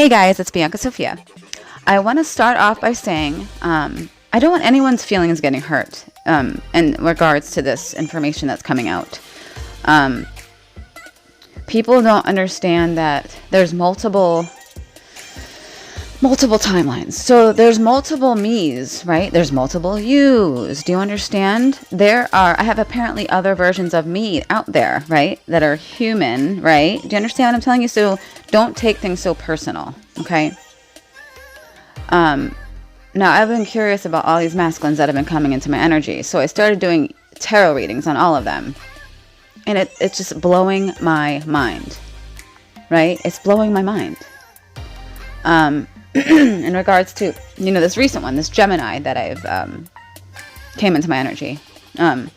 Hey guys, it's Bianca Sophia. I want to start off by saying I don't want anyone's feelings getting hurt in regards to this information that's coming out. People don't understand that there's multiple timelines. So there's multiple me's, right? There's multiple yous. Do you understand? I have apparently other versions of me out there, right? That are human, right? Do you understand what I'm telling you? So don't take things so personal, okay? Now I've been curious about all these masculines that have been coming into my energy. So I started doing tarot readings on all of them. And it's just blowing my mind, right? It's blowing my mind. In regards to, this recent one, this Gemini that I've came into my energy. And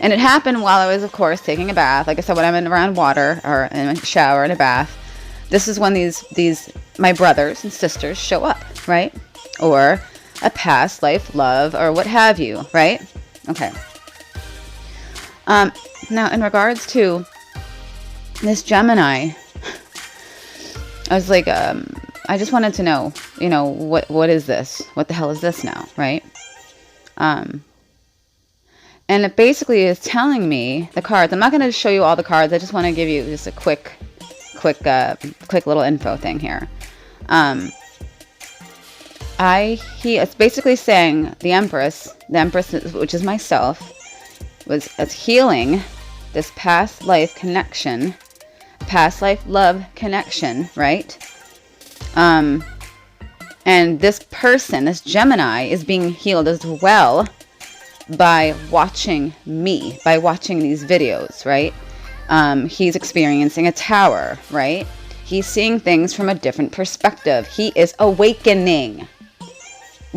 it happened while I was, of course, taking a bath. Like I said, when I'm around water or in a shower, in a bath, this is when these my brothers and sisters show up, right? Or a past life love or what have you, right? Okay. Now, in regards to this Gemini, I was like, I just wanted to know, what is this? What the hell is this now, right? And it basically is telling me the cards. I'm not going to show you all the cards. I just want to give you just a quick little info thing here. It's basically saying the Empress, which is myself, it's healing this past life connection, past life love connection, right? And this person, this Gemini, is being healed as well by watching me, by watching these videos, right? He's experiencing a tower, right? He's seeing things from a different perspective. He is awakening.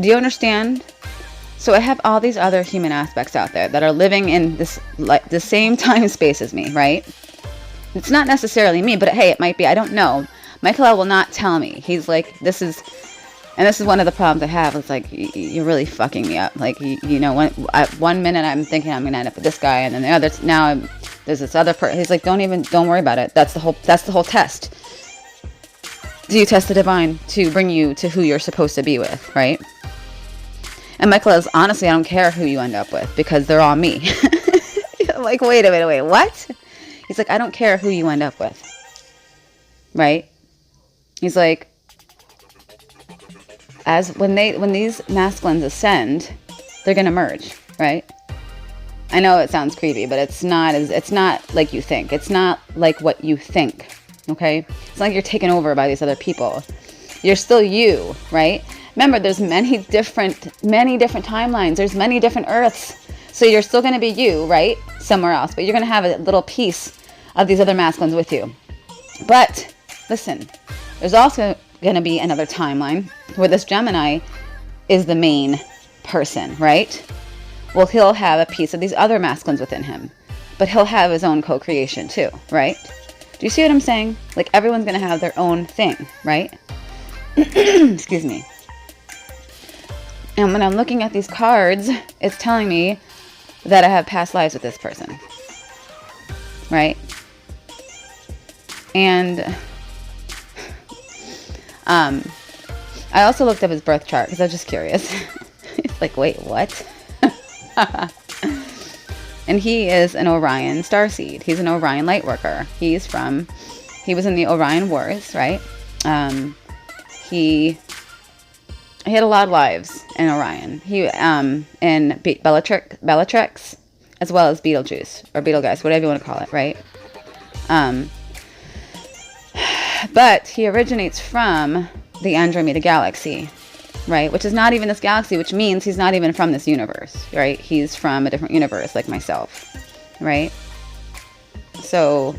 Do you understand? So I have all these other human aspects out there that are living in the same time space as me, right? It's not necessarily me, but hey, it might be. I don't know. Mikhaylel will not tell me. He's like, this is one of the problems I have. It's like, you're really fucking me up. Like, one minute I'm thinking I'm going to end up with this guy, and then the other, there's this other person. He's like, don't worry about it. That's the whole test. Do you test the divine to bring you to who you're supposed to be with, right? And Mikhaylel is, honestly, I don't care who you end up with because they're all me. I'm like, wait a minute, what? He's like, I don't care who you end up with, right? He's like, when these masculines ascend, they're gonna merge, right? I know it sounds creepy, but it's not like you think. It's not like what you think. Okay? It's not like you're taken over by these other people. You're still you, right? Remember, there's many different timelines. There's many different Earths. So you're still gonna be you, right? Somewhere else, but you're gonna have a little piece of these other masculines with you. But listen, there's also going to be another timeline where this Gemini is the main person, right? Well, he'll have a piece of these other masculines within him, but he'll have his own co-creation too, right? Do you see what I'm saying? Like, everyone's going to have their own thing, right? Excuse me. And when I'm looking at these cards, it's telling me that I have past lives with this person, right? And I also looked up his birth chart because I was just curious. It's like, wait, what? And he is an Orion starseed. He's an Orion lightworker. He was in the Orion Wars, right? He had a lot of lives in Orion. He in Bellatrix, as well as Beetlejuice or Beetlegeist, whatever you want to call it, right? But he originates from the Andromeda Galaxy, right? Which is not even this galaxy, which means he's not even from this universe, right? He's from a different universe, like myself, right? So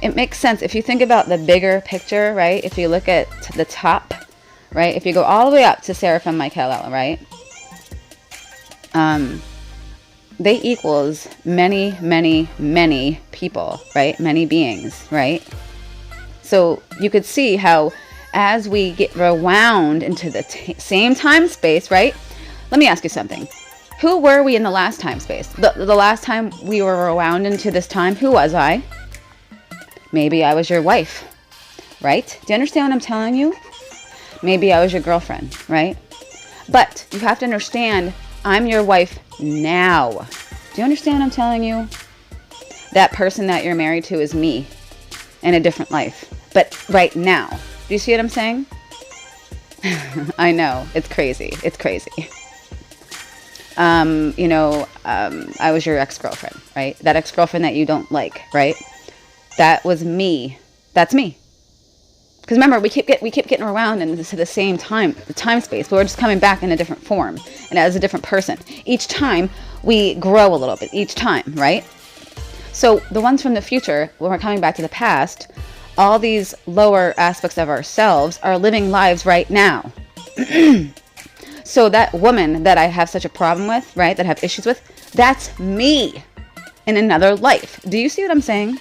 it makes sense. If you think about the bigger picture, right? If you look at the top, right? If you go all the way up to Seraphim Mikhaylel I, right? They equals many, many, many people, right? Many beings, right? So you could see how as we get rewound into the same time space, right? Let me ask you something. Who were we in the last time space? The last time we were rewound into this time, who was I? Maybe I was your wife. right? Do you understand what I'm telling you? Maybe I was your girlfriend, right? But you have to understand, I'm your wife now. Do you understand what I'm telling you? That person that you're married to is me in a different life. But right now. Do you see what I'm saying? I know. It's crazy. It's crazy. I was your ex-girlfriend, right? That ex-girlfriend that you don't like, right? That was me. That's me. Because remember, we keep getting around into the same time, the time space, but we're just coming back in a different form and as a different person. Each time we grow a little bit, each time, right? So the ones from the future, when we're coming back to the past, all these lower aspects of ourselves are living lives right now. So that woman that I have such a problem with, right, that I have issues with, that's me in another life. Do you see what I'm saying?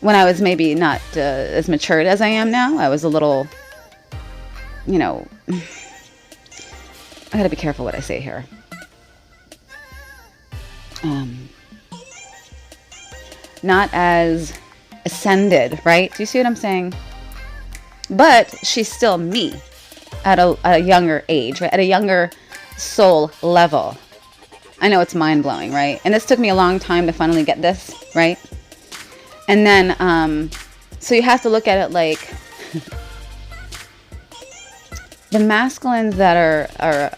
When I was maybe not as matured as I am now, I was a little, I gotta be careful what I say here. Not as ascended, right? Do you see what I'm saying? But she's still me at a younger age, right? At a younger soul level. I know it's mind-blowing, right? And this took me a long time to finally get this, right? And then, so you have to look at it like the masculines that are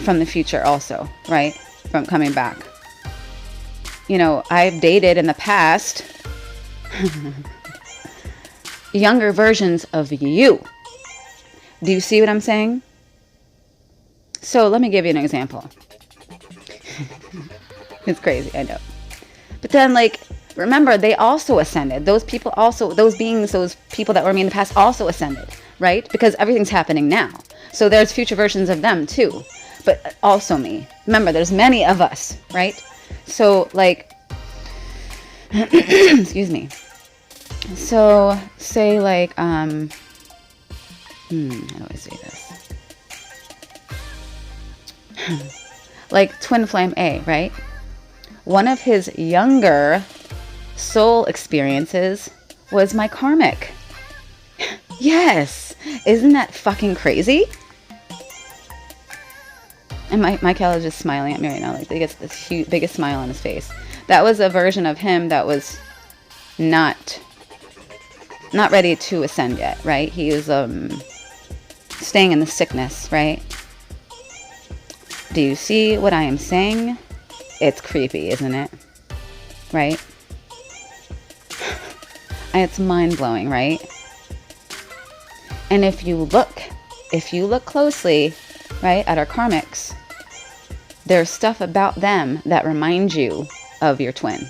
from the future also, right? From coming back. I've dated in the past younger versions of you. Do you see what I'm saying? So let me give you an example. It's crazy, I know. But then, remember, they also ascended. Those people also, those beings, those people that were me in the past also ascended, right? Because everything's happening now. So there's future versions of them too, but also me. Remember, there's many of us, right? So, excuse me. So, say, how do I say this? Like Twin Flame A, right? One of his younger soul experiences was my karmic. Yes! Isn't that fucking crazy? And Mikhaylel is just smiling at me right now. He gets this biggest smile on his face. That was a version of him that was not ready to ascend yet, right? He was staying in the sickness, right? Do you see what I am saying? It's creepy, isn't it? Right? And it's mind-blowing, right? And if you look closely, right, at our karmics, there's stuff about them that remind you of your twin,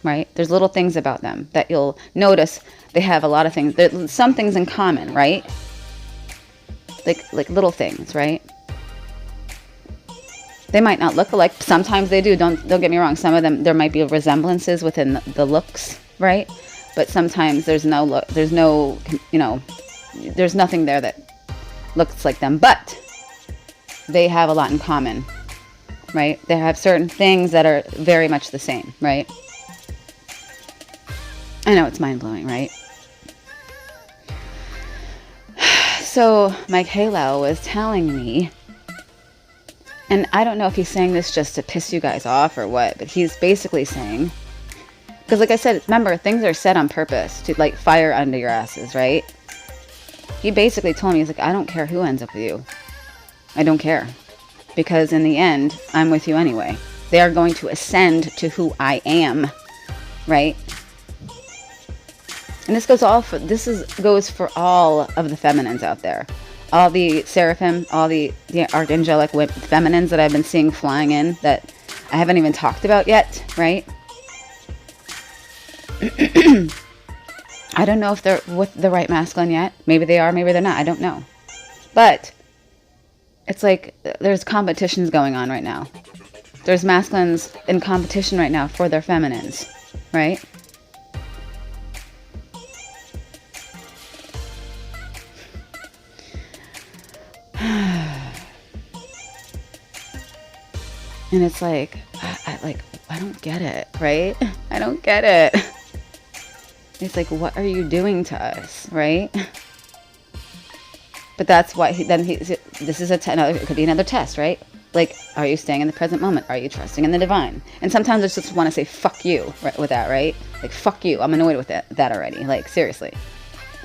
right? There's little things about them that you'll notice. They have a lot of things. There's some things in common, right? Like little things, right? They might not look alike. Sometimes they do. Don't get me wrong. Some of them, there might be resemblances within the looks, right? But sometimes there's no look. There's no, there's nothing there that looks like them. But they have a lot in common, right? They have certain things that are very much the same, right? I know it's mind-blowing, right? So Mikhaylel was telling me, and I don't know if he's saying this just to piss you guys off or what, but he's basically saying, because like I said, remember, things are set on purpose to light fire under your asses, right? He basically told me, he's like, I don't care who ends up with you. I don't care. Because in the end, I'm with you anyway. They are going to ascend to who I am, right? And this goes goes for all of the feminines out there. All the seraphim, all the archangelic feminines that I've been seeing flying in that I haven't even talked about yet, right? I don't know if they're with the right masculine yet. Maybe they are, maybe they're not. I don't know. But it's like there's competitions going on right now. There's masculines in competition right now for their feminines, right? And it's like, I don't get it, right? I don't get it. He's like, what are you doing to us, right? But that's why this is it could be another test, right? Like, are you staying in the present moment? Are you trusting in the divine? And sometimes I just want to say, fuck you, right, with that, right? Like, fuck you. I'm annoyed with that already. Like, seriously.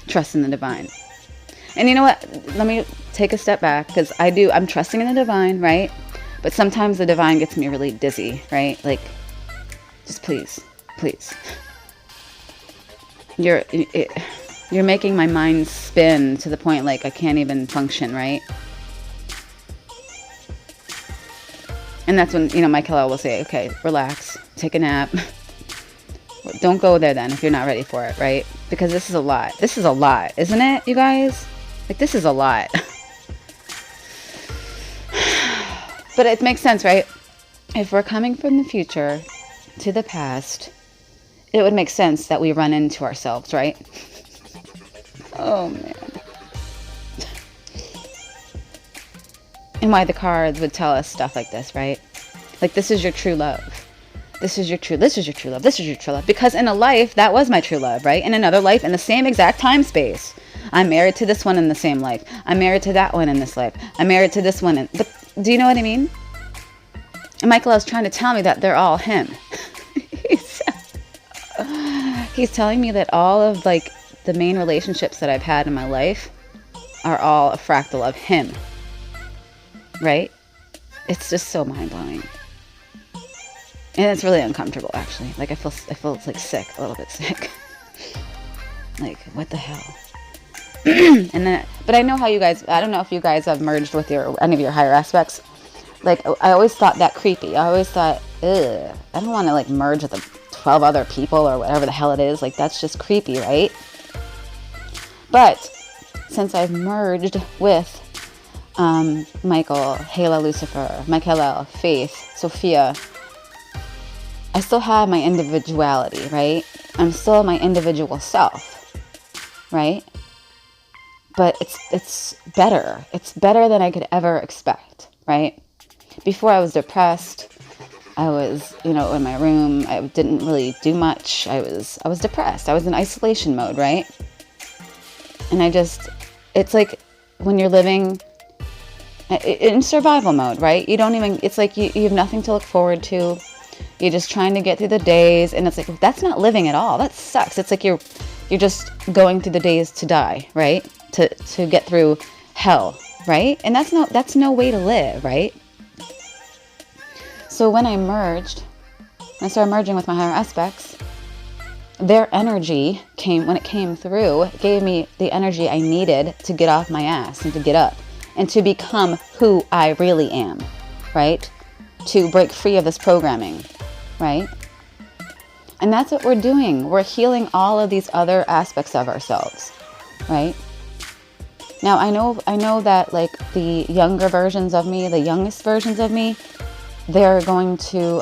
Trust in the divine. And you know what? Let me take a step back, because I'm trusting in the divine, right? But sometimes the divine gets me really dizzy, right? Like, just please. You're making my mind spin to the point, like, I can't even function, right? And that's when, Mikhaylel will say, okay, relax, take a nap. Don't go there then if you're not ready for it, right? Because this is a lot. This is a lot, isn't it, you guys? Like, this is a lot. But it makes sense, right? If we're coming from the future to the past, it would make sense that we run into ourselves, right? Oh, man. And why the cards would tell us stuff like this, right? Like, this is your true love. This is your true love. Because in a life, that was my true love, right? In another life, in the same exact time space. I'm married to this one in the same life. I'm married to that one in this life. I'm married to this one. But do you know what I mean? And Mikhaylel's trying to tell me that they're all him. He's telling me that all of, like, the main relationships that I've had in my life are all a fractal of him. Right? It's just so mind-blowing. And it's really uncomfortable, actually. Like, I feel like sick, a little bit sick. Like, what the hell? But I know how you guys, I don't know if you guys have merged with any of your higher aspects. Like, I always thought that creepy. I always thought, ugh, I don't want to, like, merge with 12 other people or whatever the hell it is. Like, that's just creepy, right? But since I've merged with Michael, Hala, Lucifer, Mikhaylel, Faith, Sophia, I still have my individuality, right? I'm still my individual self, right? But it's better. It's better than I could ever expect, right? Before, I was depressed. I was, in my room. I didn't really do much. I was depressed. I was in isolation mode, right? And it's like when you're living in survival mode, right? You don't even, it's like you have nothing to look forward to. You're just trying to get through the days, and it's like, that's not living at all. That sucks. It's like you're just going through the days to die, right? To get through hell, right? And that's no way to live, right? So when I started merging with my higher aspects, their energy when it came through, it gave me the energy I needed to get off my ass and to get up and to become who I really am, right? To break free of this programming, right? And that's what we're doing. We're healing all of these other aspects of ourselves, right? Now, I know that, like, the younger versions of me, the youngest versions of me, they're going to,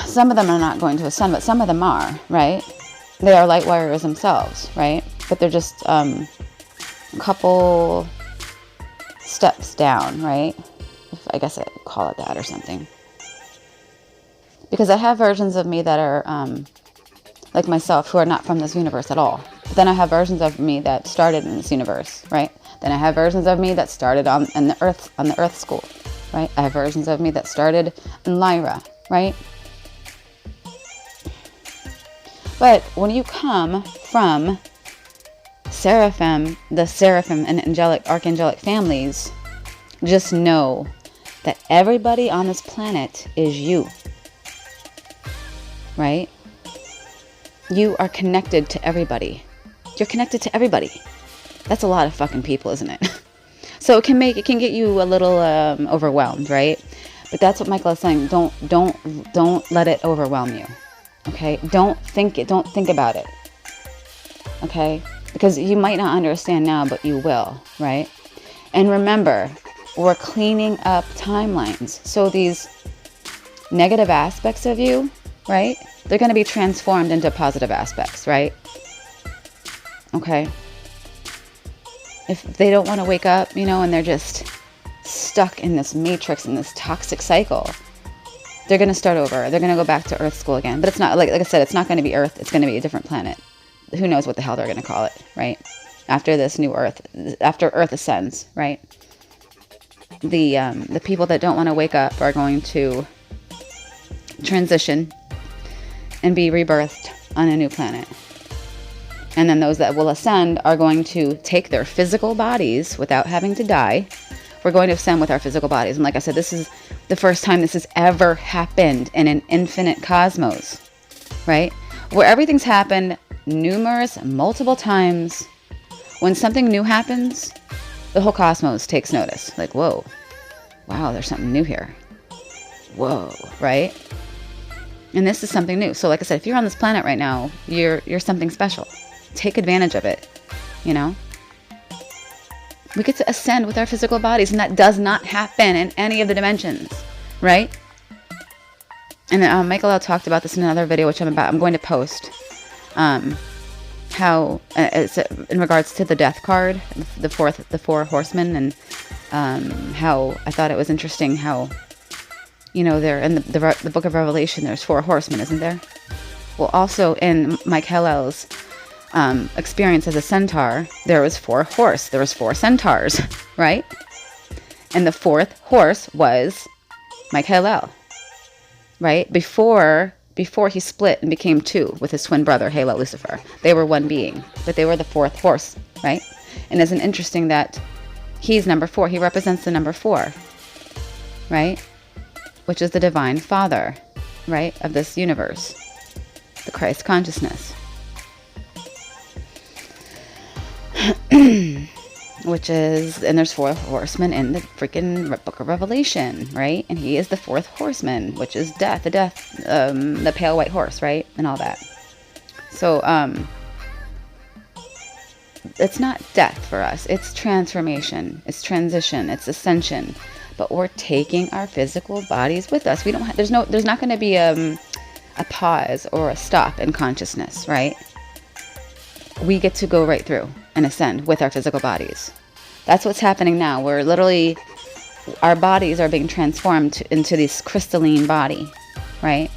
some of them are not going to ascend, but some of them are, right? They are light warriors themselves, right? But they're just a couple steps down, right? I guess I could call it that or something. Because I have versions of me that are like myself, who are not from this universe at all. But then I have versions of me that started in this universe, right? Then I have versions of me that started on the Earth school, right? I have versions of me that started in Lyra, right? But when you come from the Seraphim and archangelic families, just know that everybody on this planet is you, right? You are connected to everybody. You're connected to everybody. That's a lot of fucking people, isn't it? So it can get you a little overwhelmed, right? But that's what Michael is saying. Don't let it overwhelm you. Okay? Don't think about it. Okay? Because you might not understand now, but you will, right? And remember, we're cleaning up timelines. So these negative aspects of you, right? They're going to be transformed into positive aspects, right? Okay? If they don't want to wake up, and they're just stuck in this matrix, in this toxic cycle, They're going to start over. They're going to go back to Earth school again. But it's not, like I said, it's not going to be Earth. It's going to be a different planet. Who knows what the hell they're going to call it, right? After this new Earth, after Earth ascends, right? The people that don't want to wake up are going to transition and be rebirthed on a new planet. And then those that will ascend are going to take their physical bodies without having to die. We're going to ascend with our physical bodies. And like I said, this is the first time this has ever happened in an infinite cosmos, right? Where everything's happened numerous, multiple times. When something new happens, the whole cosmos takes notice. Like, whoa, wow, there's something new here. Whoa, right? And this is something new. So like I said, if you're on this planet right now, you're something special. Take advantage of it, you know? We get to ascend with our physical bodies, and that does not happen in any of the dimensions, right? And Mikhaylel talked about this in another video, which I'm going to post. How it's in regards to the death card, the four horsemen, and how I thought it was interesting how, you know, there in the book of Revelation, there's 4 horsemen, isn't there? Well, also in Mikhaylel's experience as a centaur, there was 4 centaurs, right? And the 4th horse was Mikhaylel, right? Before he split and became 2 with his twin brother, Halo Lucifer. They were one being, but they were the 4th horse, right? And isn't it interesting that he's number 4? He represents the number 4, right? Which is the divine father, right? Of this universe, the Christ consciousness. Which is, and there's 4 horsemen in the freaking book of Revelation, right? And he is the 4th horseman, which is death, the pale white horse, right? And all that. So, it's not death for us. It's transformation. It's transition. It's ascension. But we're taking our physical bodies with us. We don't there's not going to be a pause or a stop in consciousness, right? We get to go right through and ascend with our physical bodies. That's what's happening now. We're literally, our bodies are being transformed into this crystalline body, right?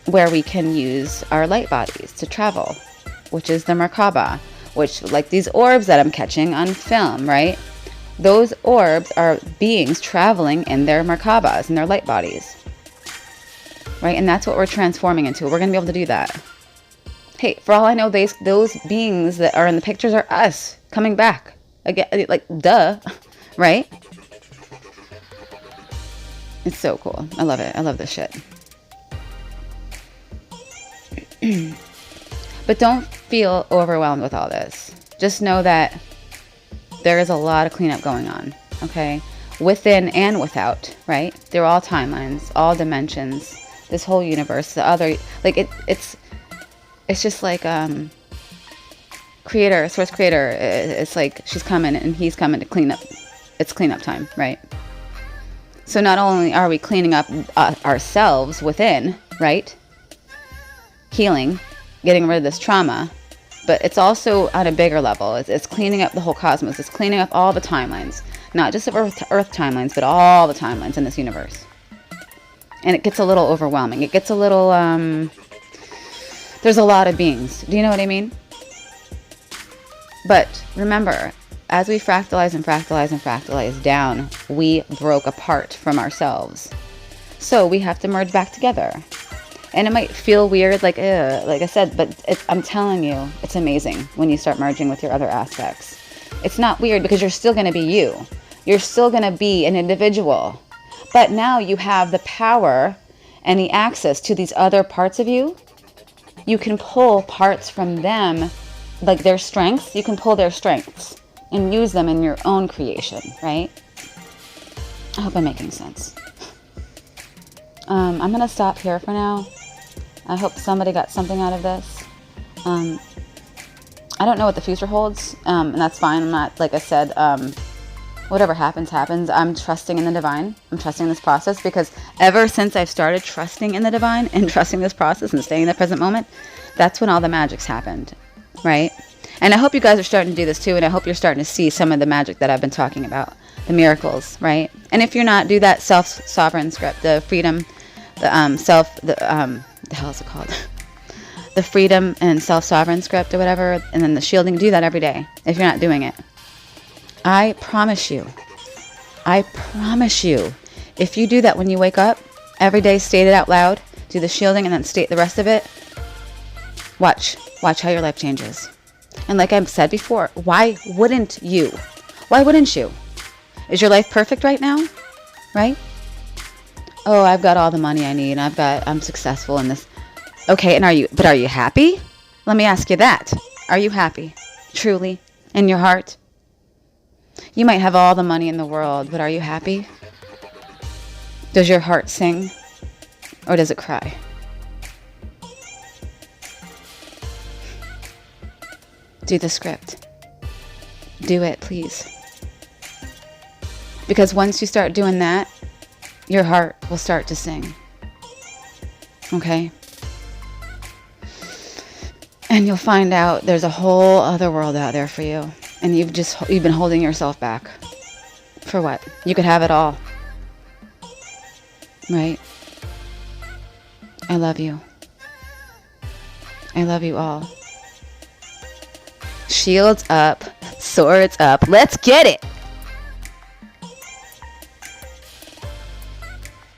Where we can use our light bodies to travel, which is the Merkaba, which, like these orbs that I'm catching on film, right? Those orbs are beings traveling in their Merkabas, in their light bodies, right? And that's what we're transforming into. We're going to be able to do that. Hey, for all I know, those beings that are in the pictures are us coming back again. Like, duh, right? It's so cool. I love it. I love this shit. But don't feel overwhelmed with all this. Just know that there is a lot of cleanup going on, okay? Within and without, right? They're all timelines, all dimensions, this whole universe, the other, like it's just like source creator. It's like she's coming and he's coming to clean up. It's cleanup time, right? So not only are we cleaning up ourselves within, right? Healing, getting rid of this trauma, but it's also on a bigger level. It's cleaning up the whole cosmos. It's cleaning up all the timelines, not just the Earth timelines, but all the timelines in this universe. And it gets a little overwhelming. It gets a little there's a lot of beings. Do you know what I mean? But remember, as we fractalize and fractalize and fractalize down, we broke apart from ourselves. So we have to merge back together. And it might feel weird, like I said, but I'm telling you, it's amazing when you start merging with your other aspects. It's not weird because you're still going to be you. You're still going to be an individual. But now you have the power and the access to these other parts of you. You can pull parts from them, like their strengths. You can pull their strengths and use them in your own creation, right? I hope I'm making sense. I'm going to stop here for now. I hope somebody got something out of this. I don't know what the future holds, and that's fine. I'm not, like I said, whatever happens, happens. I'm trusting in the divine. I'm trusting this process because ever since I've started trusting in the divine and trusting this process and staying in the present moment, that's when all the magic's happened, right? And I hope you guys are starting to do this too, and I hope you're starting to see some of the magic that I've been talking about. the miracles, right? And if you're not, do that self-sovereign script, the freedom, the hell is it called? The freedom and self-sovereign script or whatever, and then the shielding. Do that every day if you're not doing it. I promise you, if you do that when you wake up, every day, state it out loud, do the shielding and then state the rest of it, watch how your life changes. And like I've said before, why wouldn't you? Why wouldn't you? Is your life perfect right now? Right? Oh, I've got all the money I need, and I'm successful in this. Okay, and are you happy? Let me ask you that. Are you happy? Truly? In your heart? You might have all the money in the world, but are you happy? Does your heart sing? Or does it cry? Do the script. Do it, please. Because once you start doing that, your heart will start to sing. Okay? And you'll find out there's a whole other world out there for you. And you've been holding yourself back. For what? You could have it all. Right? I love you. I love you all. Shields up, swords up. Let's get it!